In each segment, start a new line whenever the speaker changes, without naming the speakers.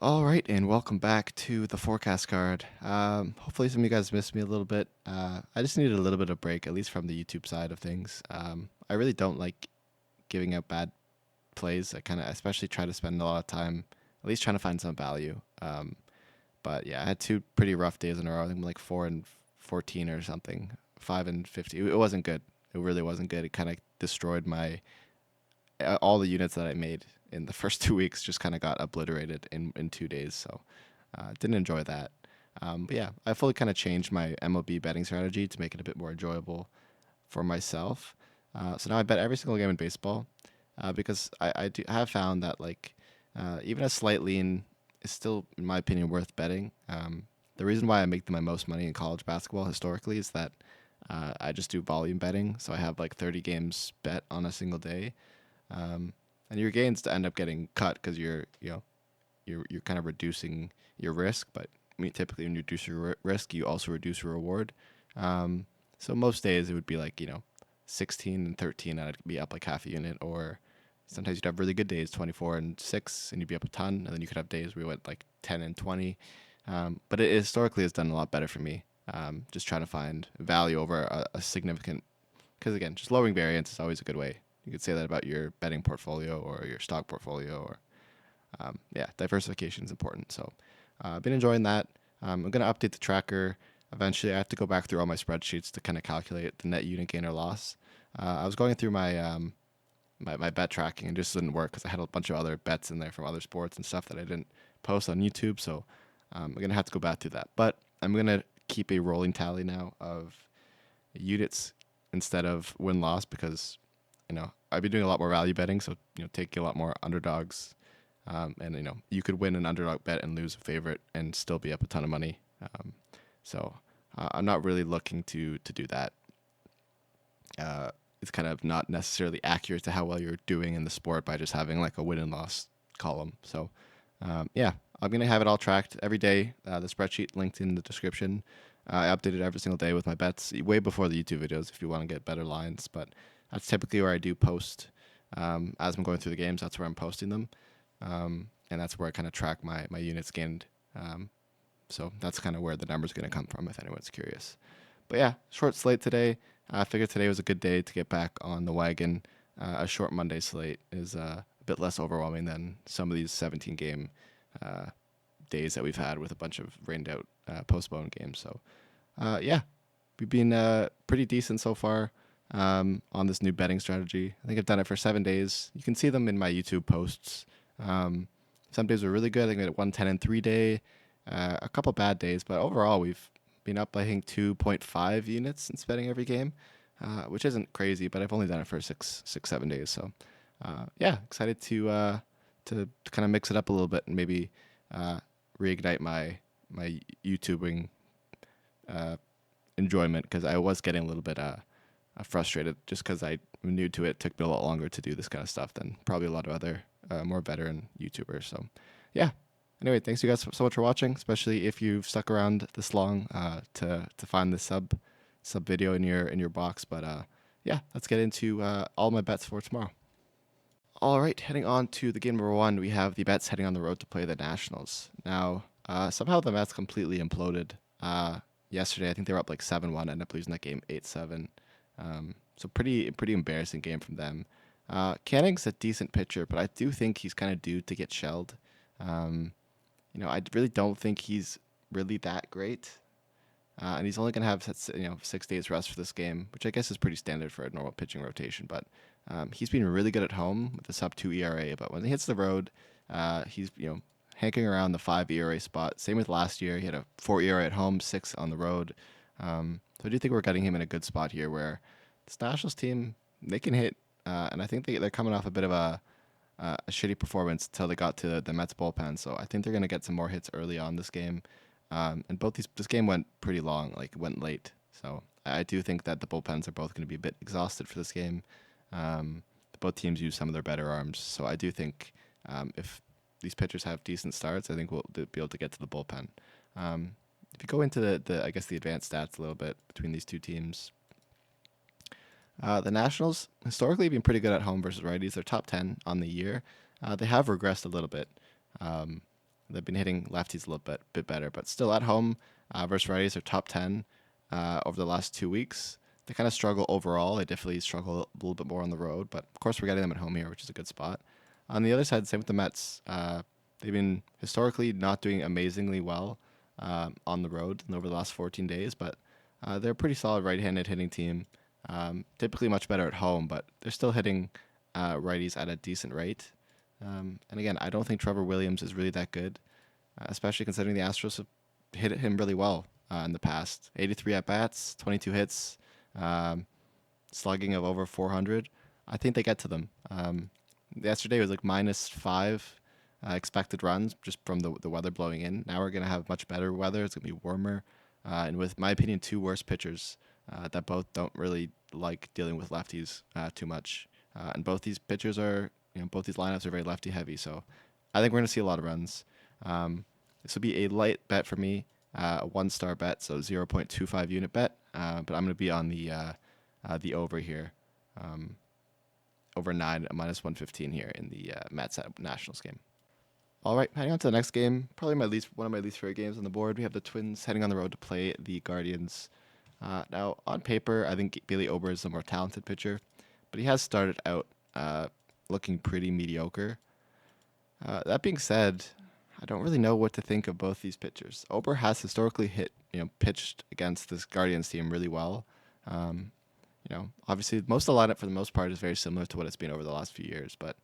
All right, and welcome back to the forecast card. Hopefully, some of you guys missed me a little bit. I just needed a little bit of break, at least from the YouTube side of things. I really don't like giving out bad plays. Especially try to spend a lot of time, at least trying to find some value. But yeah, I had two pretty rough days in a row. I think like 4 and 14 or something, 5 and 50. It wasn't good. It really wasn't good. It kind of destroyed my all the units that I made in the first 2 weeks just kind of got obliterated in 2 days. So didn't enjoy that. But yeah, I fully kind of changed my MLB betting strategy to make it a bit more enjoyable for myself. So now I bet every single game in baseball because I have found that even a slight lean is still, in my opinion, worth betting. The reason why I make my most money in college basketball historically is that I just do volume betting. So I have like 30 games bet on a single day, um, and your gains to end up getting cut because you're kind of reducing your risk. But I mean, typically when you reduce your risk, you also reduce your reward. Um, so most days it would be like 16 and 13, and I'd be up like half a unit, or sometimes you'd have really good days, 24 and 6, and you'd be up a ton, and then you could have days where you went like 10 and 20. But it historically has done a lot better for me. Just trying to find value over a significant, because again, just lowering variance is always a good way. You could say that about your betting portfolio or your stock portfolio, or yeah, diversification is important. So I've been enjoying that. I'm going to update the tracker. Eventually, I have to go back through all my spreadsheets to kind of calculate the net unit gain or loss. I was going through my bet tracking and it just didn't work because I had a bunch of other bets in there from other sports and stuff that I didn't post on YouTube. So I'm going to have to go back through that. But I'm going to keep a rolling tally now of units instead of win loss because I've been doing a lot more value betting, so taking a lot more underdogs, and you could win an underdog bet and lose a favorite and still be up a ton of money. So I'm not really looking to do that. It's kind of not necessarily accurate to how well you're doing in the sport by just having like a win and loss column. So yeah, I'm gonna have it all tracked every day. The spreadsheet linked in the description. I update it every single day with my bets, way before the YouTube videos if you want to get better lines. But that's typically where I do post as I'm going through the games. That's where I'm posting them, and that's where I kind of track my units gained. So that's kind of where the numbers are going to come from if anyone's curious. But yeah, short slate today. I figured today was a good day to get back on the wagon. A short Monday slate is a bit less overwhelming than some of these 17 game uh, days that we've had with a bunch of rained out postponed games. So yeah, we've been pretty decent so far on this new betting strategy. I think I've done it for 7 days. You can see them in my YouTube posts. Um, some days were really good. I think we had a 110 and 3 day, a couple bad days, but overall we've been up I think 2.5 units in betting every game, which isn't crazy. But I've only done it for 7 days. So yeah, excited to kind of mix it up a little bit and maybe reignite my YouTubing uh, enjoyment because I was getting a little bit frustrated just because I'm new to it. It took me a lot longer to do this kind of stuff than probably a lot of other more veteran YouTubers. So yeah. Anyway, thanks you guys so much for watching, especially if you've stuck around this long to find the sub video in your box. But yeah, let's get into all my bets for tomorrow. All right, heading on to the game number one, we have the Mets heading on the road to play the Nationals. Now, somehow the Mets completely imploded yesterday. I think they were up like 7-1, ended up losing that game 8-7. So pretty embarrassing game from them. Canning's a decent pitcher, but I do think he's kind of due to get shelled. Um, I really don't think he's really that great. And he's only going to have 6 days rest for this game, which I guess is pretty standard for a normal pitching rotation. But he's been really good at home with a sub 2 ERA. But when he hits the road, he's hanking around the 5 ERA spot. Same with last year, he had a 4 ERA at home, 6 on the road. So I do think we're getting him in a good spot here, where this Nationals team they can hit, and I think they're coming off a bit of a shitty performance until they got to the Mets bullpen. So I think they're going to get some more hits early on this game. And this game went pretty long, like it went late. So I do think that the bullpens are both going to be a bit exhausted for this game. Um, Both teams use some of their better arms. So I do think if these pitchers have decent starts, I think we'll be able to get to the bullpen. If you go into the I guess the advanced stats a little bit between these two teams, the Nationals historically have been pretty good at home versus righties. They're top 10 on the year. They have regressed a little bit. Um, They've been hitting lefties a little bit better, but still at home versus righties are top 10 over the last 2 weeks. They kind of struggle overall. They definitely struggle a little bit more on the road, but of course we're getting them at home here, which is a good spot. On the other side, same with the Mets. They've been historically not doing amazingly well on the road over the last 14 days, but they're a pretty solid right-handed hitting team. Typically much better at home, but they're still hitting righties at a decent rate. And again, I don't think Trevor Williams is really that good, especially considering the Astros have hit him really well in the past. 83 at bats, 22 hits, um, slugging of over 400. I think they get to them. Yesterday was like -5 expected runs just from the weather blowing in. Now we're going to have much better weather. It's going to be warmer. And with my opinion, two worse pitchers that both don't really like dealing with lefties too much. And both these pitchers are, both these lineups are very lefty heavy. So I think we're going to see a lot of runs. This will be a light bet for me, a 1-star bet, so 0.25 unit bet. But I'm going to be on the over here, over 9 at -115 here in the Mets at Nationals game. All right, heading on to the next game, probably one of my least favorite games on the board. We have the Twins heading on the road to play the Guardians. Now, on paper, I think Bailey Ober is the more talented pitcher, but he has started out looking pretty mediocre. That being said, I don't really know what to think of both these pitchers. Ober has historically pitched against this Guardians team really well. Obviously, most of the lineup for the most part is very similar to what it's been over the last few years, but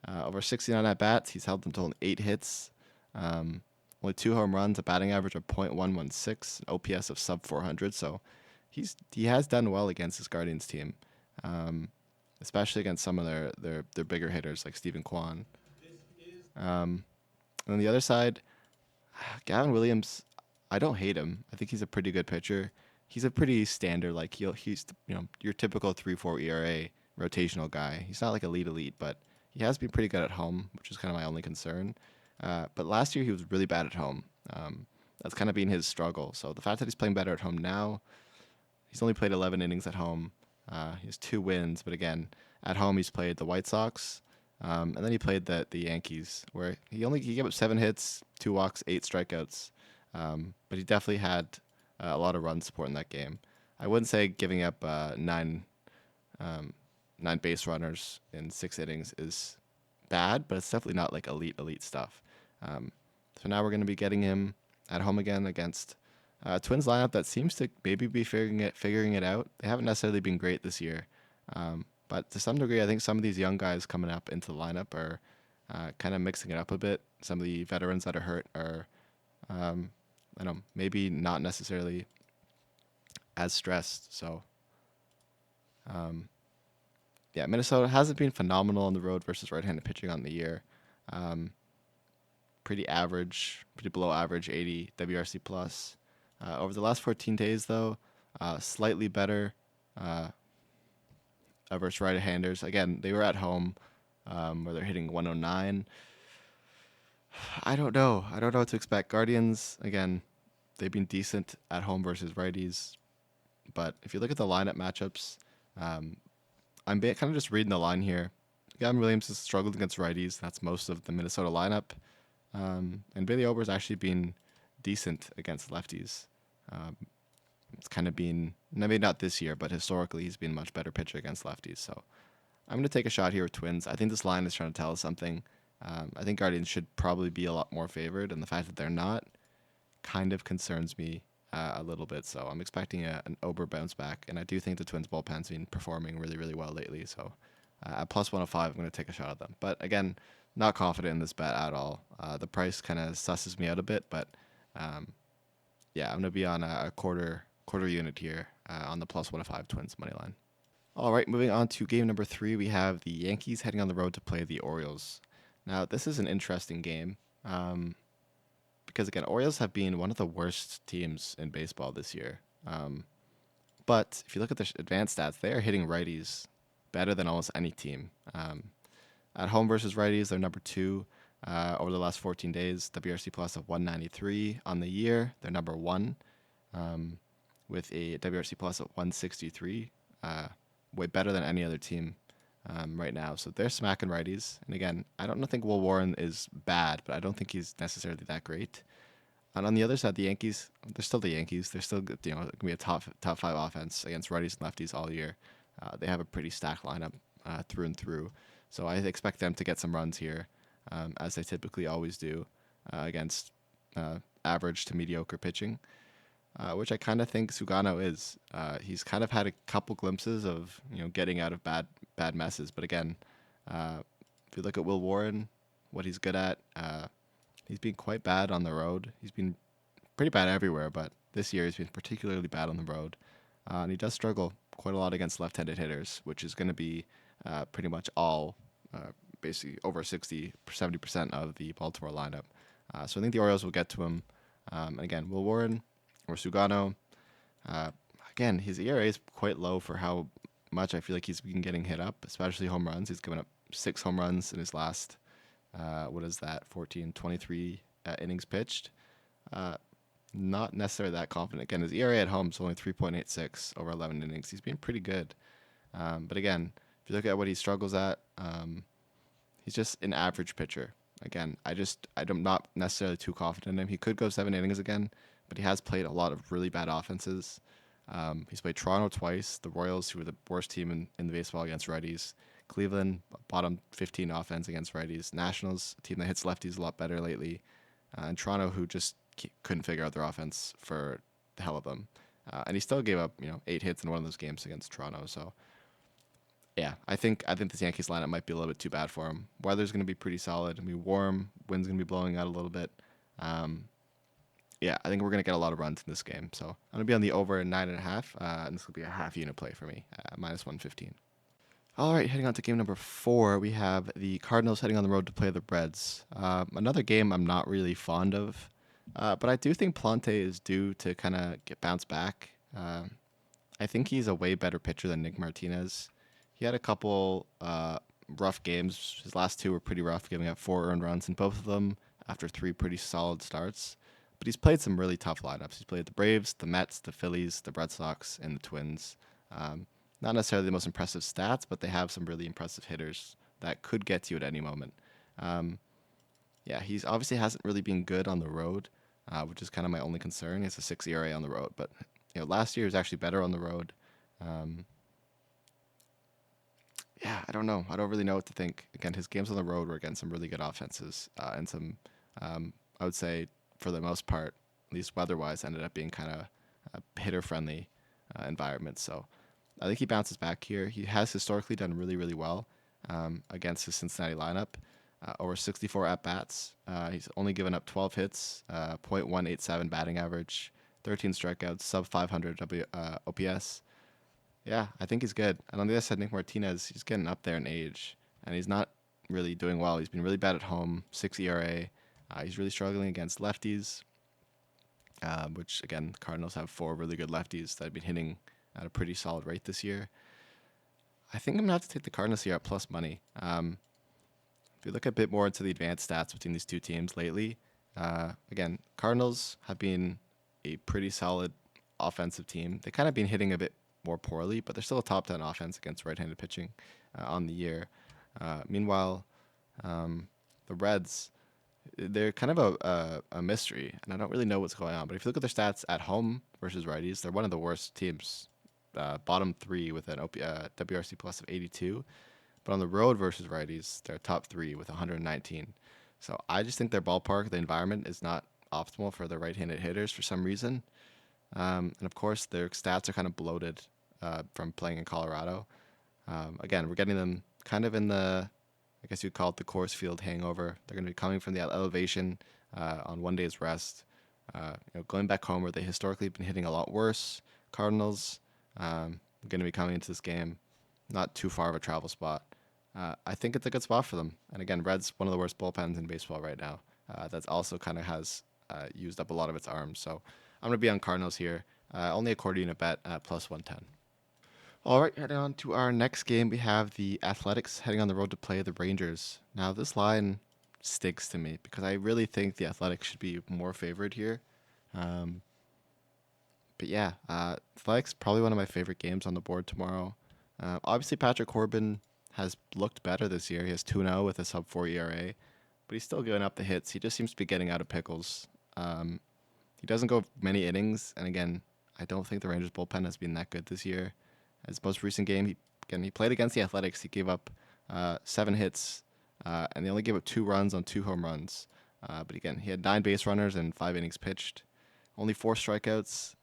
over 69 at bats, he's held them to only 8 hits, only 2 home runs, a batting average of .116, an OPS of sub 400. So he has done well against this Guardians team, especially against some of their bigger hitters like Stephen Kwan. On the other side, Gavin Williams, I don't hate him. I think he's a pretty good pitcher. He's a pretty standard, like he's your typical 3.4 ERA rotational guy. He's not like elite, but he has been pretty good at home, which is kind of my only concern. But last year he was really bad at home. That's kind of been his struggle. So the fact that he's playing better at home now, he's only played 11 innings at home. He has 2 wins, but again, at home he's played the White Sox, and then he played the Yankees, where he gave up 7 hits, 2 walks, 8 strikeouts. But he definitely had a lot of run support in that game. I wouldn't say giving up 9 base runners in 6 innings is bad, but it's definitely not like elite stuff. So now we're going to be getting him at home again against a Twins lineup that seems to maybe be figuring it out. They haven't necessarily been great this year, but to some degree, I think some of these young guys coming up into the lineup are kind of mixing it up a bit. Some of the veterans that are hurt are, maybe not necessarily as stressed. So, Minnesota hasn't been phenomenal on the road versus right-handed pitching on the year. Pretty average, pretty below average, 80 WRC plus. Over the last 14 days, though, slightly better versus right-handers. Again, they were at home, where they're hitting 109. I don't know. I don't know what to expect. Guardians, again, they've been decent at home versus righties. But if you look at the lineup matchups, I'm kind of just reading the line here. Gavin Williams has struggled against righties. That's most of the Minnesota lineup. And Bailey Ober's actually been decent against lefties. It's kind of been, maybe not this year, but historically he's been a much better pitcher against lefties. So I'm going to take a shot here with Twins. I think this line is trying to tell us something. I think Guardians should probably be a lot more favored, and the fact that they're not kind of concerns me a little bit. So I'm expecting an Ober bounce back, and I do think the Twins bullpen's been performing really well lately. So at plus 105, I'm going to take a shot at them. But again, not confident in this bet at all. The price kind of susses me out a bit, but I'm going to be on a quarter unit here on the plus 105 Twins money line. All right, moving on to game number 3, we have the Yankees heading on the road to play the Orioles. Now, this is an interesting game because, again, Orioles have been one of the worst teams in baseball this year. But if you look at the advanced stats, they are hitting righties better than almost any team. At home versus righties, they're number 2 over the last 14 days. WRC plus of 193 on the year. They're number 1 with a WRC plus of 163, way better than any other team right now. So they're smacking righties. And again, I don't think Will Warren is bad, but I don't think he's necessarily that great. And on the other side, the Yankees, they're still the Yankees. They're still good, going to be a top five offense against righties and lefties all year. They have a pretty stacked lineup through and through. So I expect them to get some runs here, as they typically always do against average to mediocre pitching, which I kind of think Sugano is. He's kind of had a couple glimpses of getting out of bad messes, but again, if you look at Will Warren, what he's good at, he's been quite bad on the road. He's been pretty bad everywhere, but this year he's been particularly bad on the road, and he does struggle quite a lot against left-handed hitters, which is going to be pretty much all, basically over 60-70% of the Baltimore lineup. So I think the Orioles will get to him. And again, Will Warren or Sugano. Uh, Again, his ERA is quite low for how much I feel like he's been getting hit up, especially home runs. He's given up 6 home runs in his last, 23 innings pitched. Uh, Not necessarily that confident. Again, his ERA at home is only 3.86 over 11 innings. He's been pretty good. But again, if you look at what he struggles at, he's just an average pitcher. Again, I'm not necessarily too confident in him. He could go 7 innings again, but he has played a lot of really bad offenses. He's played Toronto twice, the Royals, who were the worst team in the baseball against righties. Cleveland, bottom 15 offense against righties. Nationals, a team that hits lefties a lot better lately. And Toronto, who just couldn't figure out their offense for the hell of them. And he still gave up, 8 hits in one of those games against Toronto. So yeah, I think this Yankees lineup might be a little bit too bad for him. Weather's going to be pretty solid. I mean, warm. Wind's going to be blowing out a little bit. Yeah, I think we're going to get a lot of runs in this game. So I'm going to be on the over at 9.5. And this will be a half unit play for me, minus 115. All right, heading on to game number 4, we have the Cardinals heading on the road to play the Reds. Another game I'm not really fond of, but I do think Plante is due to kind of get bounced back. I think he's a way better pitcher than Nick Martinez. He had a couple rough games. His last 2 were pretty rough, giving up 4 earned runs in both of them after 3 pretty solid starts. But he's played some really tough lineups. He's played the Braves, the Mets, the Phillies, the Red Sox, and the Twins. Not necessarily the most impressive stats, but they have some really impressive hitters that could get to you at any moment. Yeah, he's obviously hasn't really been good on the road, which is kind of my only concern. He has a 6 ERA on the road, but last year was actually better on the road. Yeah, I don't know. I don't really know what to think. Again, his games on the road were against some really good offenses, and some, I would say, for the most part, at least weather-wise, ended up being kind of hitter-friendly environments. So I think he bounces back here. He has historically done really, really well against his Cincinnati lineup. Over 64 at-bats. He's only given up 12 hits, .187 batting average, 13 strikeouts, sub 500 OPS. Yeah, I think he's good. And on the other side, Nick Martinez, he's getting up there in age, and he's not really doing well. He's been really bad at home, 6 ERA. He's really struggling against lefties, which, again, the Cardinals have 4 really good lefties that have been hitting at a pretty solid rate this year. I think I'm going to have to take the Cardinals here at plus money. If you look a bit more into the advanced stats between these two teams lately, again, Cardinals have been a pretty solid offensive team. They kind of been hitting a bit more poorly, but they're still a top 10 offense against right-handed pitching on the year. Meanwhile, the Reds, they're kind of a mystery, and I don't really know what's going on. But if you look at their stats at home versus righties, they're one of the worst teams, bottom 3 with an WRC plus of 82. But on the road versus righties, they're top 3 with 119. So I just think their ballpark, the environment, is not optimal for the right-handed hitters for some reason. And of course, their stats are kind of bloated from playing in Colorado. Again, we're getting them kind of in the, I guess you'd call it the course field hangover. They're going to be coming from the elevation on one day's rest. Going back home where they historically have been hitting a lot worse. Cardinals going to be coming into this game not too far of a travel spot. I think it's a good spot for them. And again, Reds, one of the worst bullpens in baseball right now. That's also kind of has used up a lot of its arms. So I'm going to be on Cardinals here. Only a quarter unit bet at plus 110. All right, heading on to our next game, we have the Athletics heading on the road to play the Rangers. Now, this line sticks to me because I really think the Athletics should be more favored here. But yeah, Athletics probably one of my favorite games on the board tomorrow. Obviously, Patrick Corbin has looked better this year. He has 2-0 with a sub 4 ERA, but he's still giving up the hits. He just seems to be getting out of pickles. Um, he doesn't go many innings, and again, I don't think the Rangers bullpen has been that good this year. His most recent game, he played against the Athletics. He gave up 7 hits, and they only gave up 2 runs on 2 home runs. But again, he had 9 base runners and 5 innings pitched, only 4 strikeouts.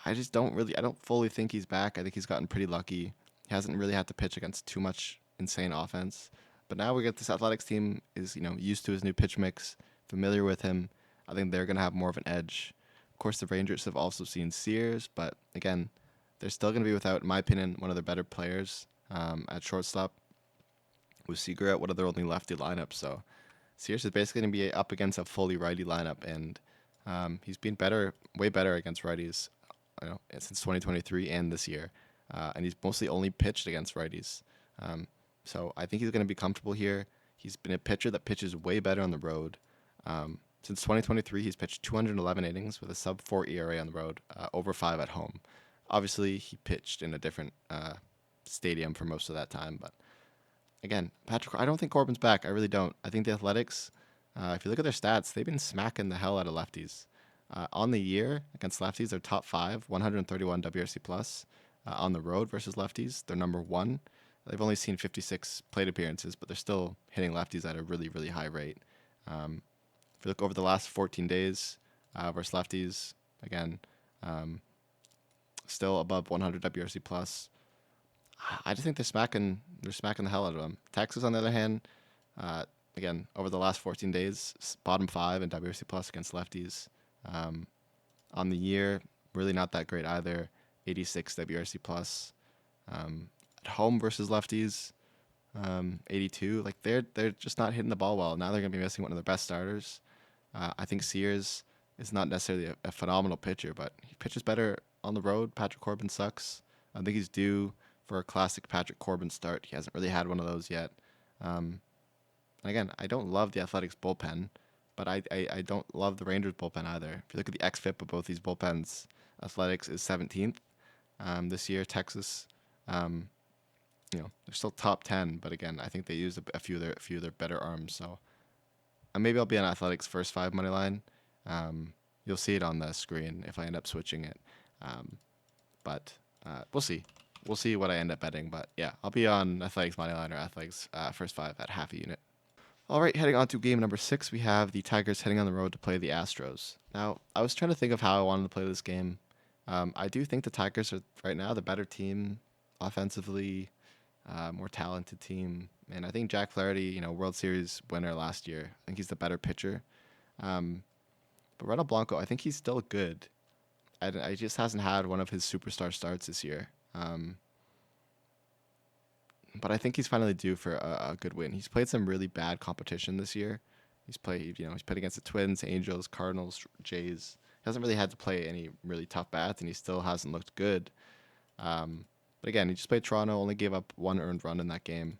I don't fully think he's back. I think he's gotten pretty lucky. He hasn't really had to pitch against too much insane offense. But now we get this Athletics team is used to his new pitch mix, familiar with him. I think they're gonna have more of an edge. Of course, the Rangers have also seen Sears, but again, they're still gonna be without, in my opinion, one of their better players at shortstop. With Seager at one of their only lefty lineups, so Sears is basically gonna be up against a fully righty lineup, and he's been better, way better against righties, since 2023 and this year, and he's mostly only pitched against righties. So I think he's going to be comfortable here. He's been a pitcher that pitches way better on the road. Since 2023, he's pitched 211 innings with a sub 4 ERA on the road, over 5 at home. Obviously, he pitched in a different stadium for most of that time, but again, I don't think Corbin's back. I really don't. I think the Athletics, if you look at their stats, they've been smacking the hell out of lefties. On the year against lefties, they're top 5, 131 WRC plus. On the road versus lefties, they're number 1. They've only seen 56 plate appearances, but they're still hitting lefties at a really, really high rate. If you look over the last 14 days versus lefties, again, still above 100 WRC plus. I just think they're smacking the hell out of them. Texas, on the other hand, again, over the last 14 days, bottom 5 in WRC plus against lefties. On the year, really not that great either. 86 WRC plus. At home versus lefties, 82. Like they're just not hitting the ball well. Now they're gonna be missing one of their best starters. I think Sears is not necessarily a phenomenal pitcher, but he pitches better on the road. Patrick Corbin sucks. I think he's due for a classic Patrick Corbin start. He hasn't really had one of those yet. And again, I don't love the Athletics bullpen, but I don't love the Rangers bullpen either. If you look at the xFIP of both these bullpens, Athletics is 17th this year. Texas, they're still top 10, but again, I think they used a few of their better arms. So maybe I'll be on Athletics first 5 money line. You'll see it on the screen if I end up switching it. But we'll see. We'll see what I end up betting. But yeah, I'll be on Athletics money line or Athletics first 5 at half a unit. All right, heading on to game number 6, we have the Tigers heading on the road to play the Astros. Now, I was trying to think of how I wanted to play this game. I do think the Tigers are right now the better team offensively, more talented team, and I think Jack Flaherty, World Series winner last year, I think he's the better pitcher. But Ronald Blanco, I think he's still good. I just hasn't had one of his superstar starts this year. But I think he's finally due for a good win. He's played some really bad competition this year. He's played against the Twins, Angels, Cardinals, Jays. He hasn't really had to play any really tough bats, and he still hasn't looked good. But again, he just played Toronto, only gave up 1 earned run in that game.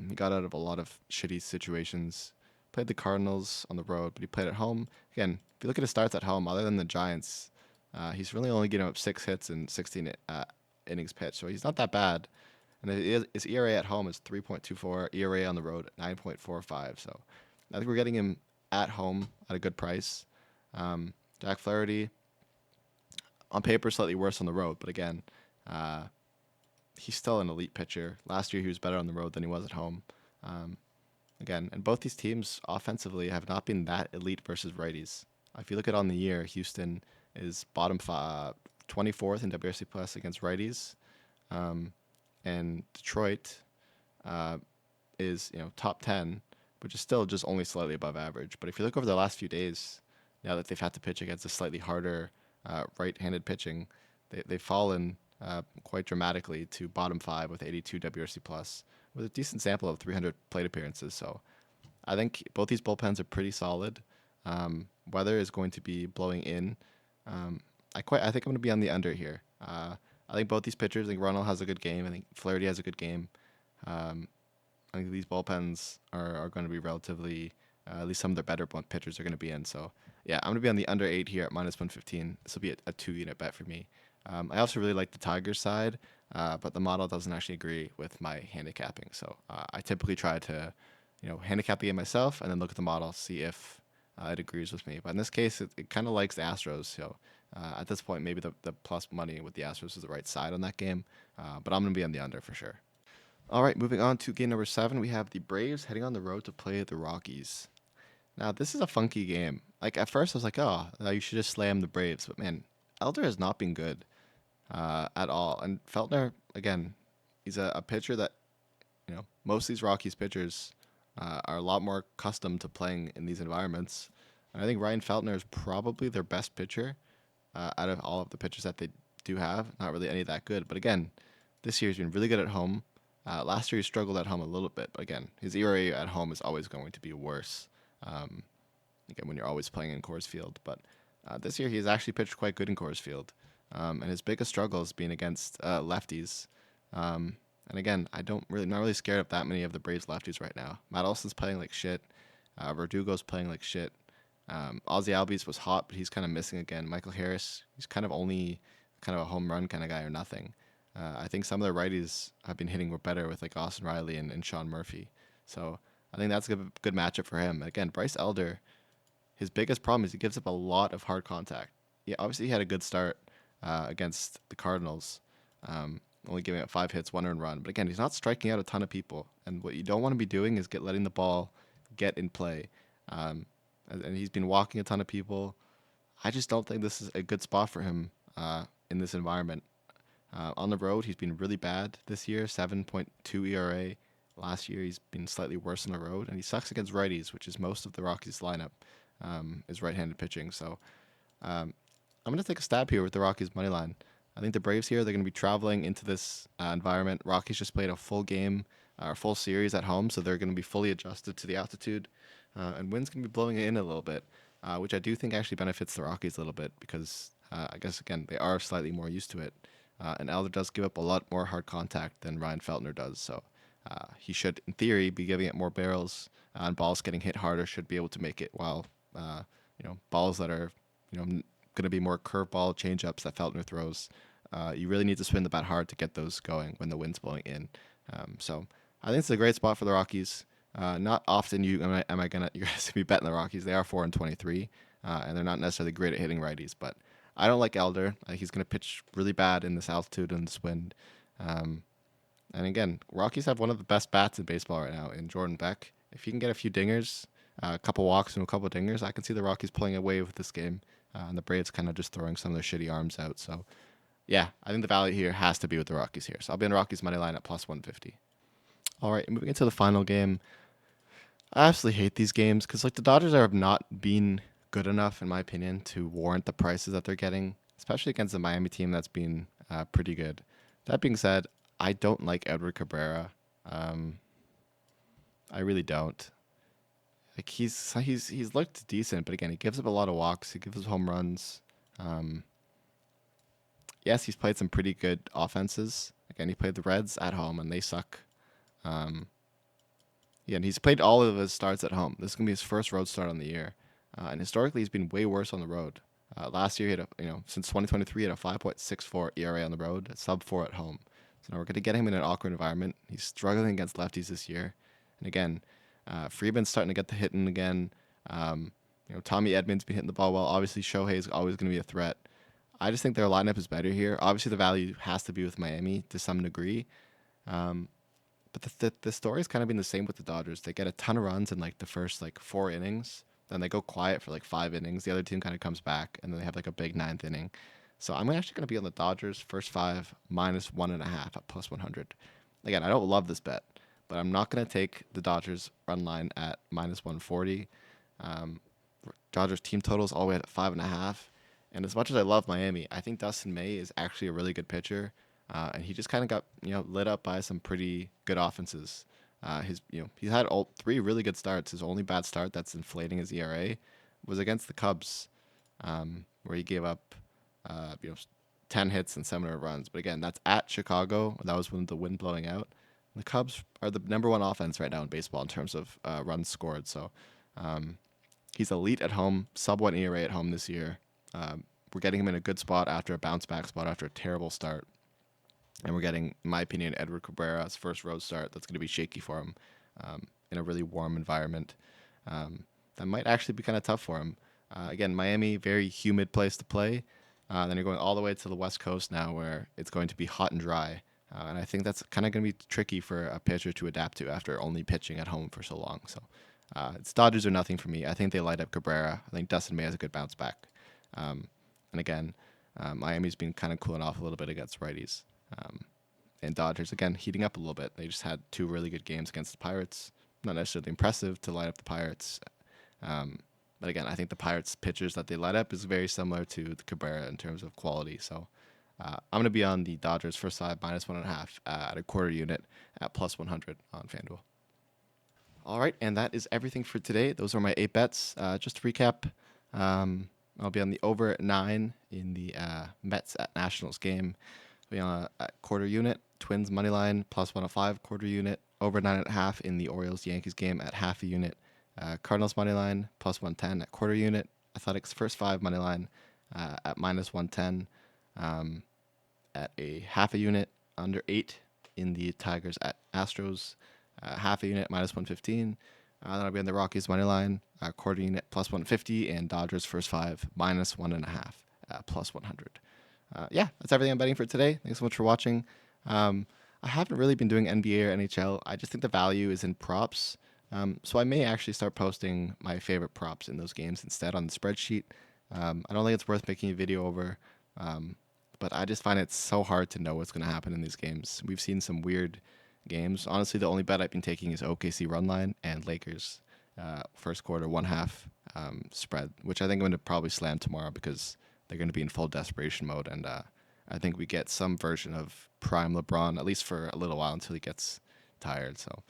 He got out of a lot of shitty situations. Played the Cardinals on the road, but he played at home. Again, if you look at his starts at home, other than the Giants, he's really only given up 6 hits and 16 innings pitched, so he's not that bad. And his ERA at home is 3.24, ERA on the road 9.45. So I think we're getting him at home at a good price. Jack Flaherty, on paper, slightly worse on the road, but again, he's still an elite pitcher. Last year, he was better on the road than he was at home. Again, and both these teams offensively have not been that elite versus righties. If you look at on the year, Houston is bottom 24th in WRC plus against righties. And Detroit is top 10, which is still just only slightly above average. But if you look over the last few days, now that they've had to pitch against a slightly harder right-handed pitching, they've fallen quite dramatically to bottom 5 with 82 WRC plus, with a decent sample of 300 plate appearances. So I think both these bullpens are pretty solid. Weather is going to be blowing in. I think I'm going to be on the under here. I think both these pitchers, I think Ronald has a good game. I think Flaherty has a good game. I think these bullpens are going to be relatively, at least some of their better pitchers are going to be in. So, yeah, I'm going to be on the under 8 here at minus 115. This will be a 2-unit bet for me. I also really like the Tigers side. but the model doesn't actually agree with my handicapping. So I typically try to, handicap the game myself and then look at the model, see if it agrees with me. But in this case, it kind of likes the Astros. So at this point, maybe the plus money with the Astros is the right side on that game. But I'm going to be on the under for sure. All right, moving on to game number 7, we have the Braves heading on the road to play the Rockies. Now, this is a funky game. Like, at first, I was like, oh, you should just slam the Braves. But man, Elder has not been good at all. And Feltner, again, he's a pitcher that, most of these Rockies pitchers are a lot more accustomed to playing in these environments. And I think Ryan Feltner is probably their best pitcher out of all of the pitchers that they do have. Not really any that good. But again, this year he's been really good at home. Last year he struggled at home a little bit, but again, his ERA at home is always going to be worse. Um, Again, when you're always playing in Coors Field, but this year he's actually pitched quite good in Coors Field, and his biggest struggle has been against lefties. And again, not really scared of that many of the Braves lefties right now. Matt Olson's playing like shit. Verdugo's playing like shit. Ozzy Albies was hot, but he's kind of missing again. Michael Harris, he's kind of only kind of a home run kind of guy or nothing. I think some of the righties have been hitting better with like Austin Riley and Sean Murphy. So I think that's a good matchup for him. Again, Bryce Elder, his biggest problem is he gives up a lot of hard contact. Yeah, obviously he had a good start against the Cardinals, only giving up 5 hits, 1 earned run. But again, he's not striking out a ton of people. And what you don't want to be doing is letting the ball get in play. And he's been walking a ton of people. I just don't think this is a good spot for him in this environment. On the road, he's been really bad this year, 7.2 ERA. Last year, he's been slightly worse on the road, and he sucks against righties, which is most of the Rockies' lineup is right-handed pitching. So I'm going to take a stab here with the Rockies' money line. I think the Braves here, they're going to be traveling into this environment. Rockies just played a full game, or full series at home, so they're going to be fully adjusted to the altitude, and wind's going to be blowing it in a little bit, which I do think actually benefits the Rockies a little bit because I guess, again, they are slightly more used to it. And Elder does give up a lot more hard contact than Ryan Feltner does. So he should, in theory, be giving it more barrels, and balls getting hit harder should be able to make it. While balls that are going to be more curveball changeups that Feltner throws, you really need to swing the bat hard to get those going when the wind's blowing in. So I think it's a great spot for the Rockies. Not often you're gonna be betting the Rockies. They are 4-23, and they're not necessarily great at hitting righties, but I don't like Elder. He's going to pitch really bad in this altitude and this wind. And again, Rockies have one of the best bats in baseball right now in Jordan Beck. If he can get a few dingers, a couple walks and a couple dingers, I can see the Rockies pulling away with this game. And the Braves kind of just throwing some of their shitty arms out. So, yeah, I think the value here has to be with the Rockies here. So I'll be on the Rockies money line at plus 150. All right, moving into the final game. I absolutely hate these games because like the Dodgers have not been good enough, in my opinion, to warrant the prices that they're getting, especially against the Miami team that's been pretty good. That being said, I don't like Edward Cabrera. I really don't. Like he's looked decent, but again, he gives up a lot of walks. He gives up home runs. Yes, he's played some pretty good offenses. Again, he played the Reds at home, and they suck. Yeah, and he's played all of his starts at home. This is gonna be his first road start on the year, and historically he's been way worse on the road. Last year he had since 2023 he had a 5.64 ERA on the road, sub 4 at home. So now we're gonna get him in an awkward environment. He's struggling against lefties this year, and again, Freeman's starting to get the hitting again. Tommy Edmonds been hitting the ball well. Obviously Shohei is always gonna be a threat. I just think their lineup is better here. Obviously the value has to be with Miami to some degree. But the story's kind of been the same with the Dodgers. They get a ton of runs in like the first like 4 innings, then they go quiet for like 5 innings. The other team kind of comes back, and then they have like a big 9th inning. So I'm actually going to be on the Dodgers first 5 minus 1.5 at plus 100. Again, I don't love this bet, but I'm not going to take the Dodgers run line at minus 140. Dodgers team totals all the way at 5.5. And as much as I love Miami, I think Dustin May is actually a really good pitcher. And he just kind of got lit up by some pretty good offenses. He's had all 3 really good starts. His only bad start that's inflating his ERA was against the Cubs, where he gave up 10 hits and 7 earned runs. But again, that's at Chicago. That was when the wind blowing out. The Cubs are the #1 offense right now in baseball in terms of runs scored. So he's elite at home, sub 1 ERA at home this year. We're getting him in a good spot after a bounce back spot after a terrible start. And we're getting, in my opinion, Edward Cabrera's first road start. That's going to be shaky for him in a really warm environment. That might actually be kind of tough for him. Again, Miami, very humid place to play. Then you're going all the way to the West Coast now, where it's going to be hot and dry. And I think that's kind of going to be tricky for a pitcher to adapt to after only pitching at home for so long. So it's Dodgers or nothing for me. I think they light up Cabrera. I think Dustin May has a good bounce back. And again, Miami's been kind of cooling off a little bit against righties. And Dodgers, again, heating up a little bit. They just had two really good games against the Pirates. Not necessarily impressive to light up the Pirates. But again, I think the Pirates pitchers that they light up is very similar to the Cabrera in terms of quality. So I'm going to be on the Dodgers first side -1.5 at a quarter unit at +100 on FanDuel. All right, and that is everything for today. Those are my 8 bets. Just to recap, I'll be on the over at 9 in the Mets at Nationals game. I'll be on a quarter unit, Twins money line +105 quarter unit, over 9.5 in the Orioles Yankees game at half a unit. Cardinals money line +110 at quarter unit. Athletics first 5 money line at -110 at a half a unit, under 8 in the Tigers at Astros, half a unit -115. Then I'll be on the Rockies money line, quarter unit +150, and Dodgers first 5 -1.5 +100. Yeah, that's everything I'm betting for today. Thanks so much for watching. I haven't really been doing NBA or NHL. I just think the value is in props. So I may actually start posting my favorite props in those games instead on the spreadsheet. I don't think it's worth making a video over, but I just find it so hard to know what's going to happen in these games. We've seen some weird games. Honestly, the only bet I've been taking is OKC run line and Lakers first quarter 1/2 spread, which I think I'm going to probably slam tomorrow because they're going to be in full desperation mode, and I think we get some version of prime LeBron, at least for a little while until he gets tired. So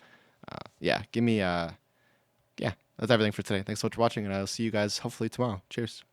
yeah, give me yeah, that's everything for today. Thanks so much for watching, and I'll see you guys hopefully tomorrow. Cheers.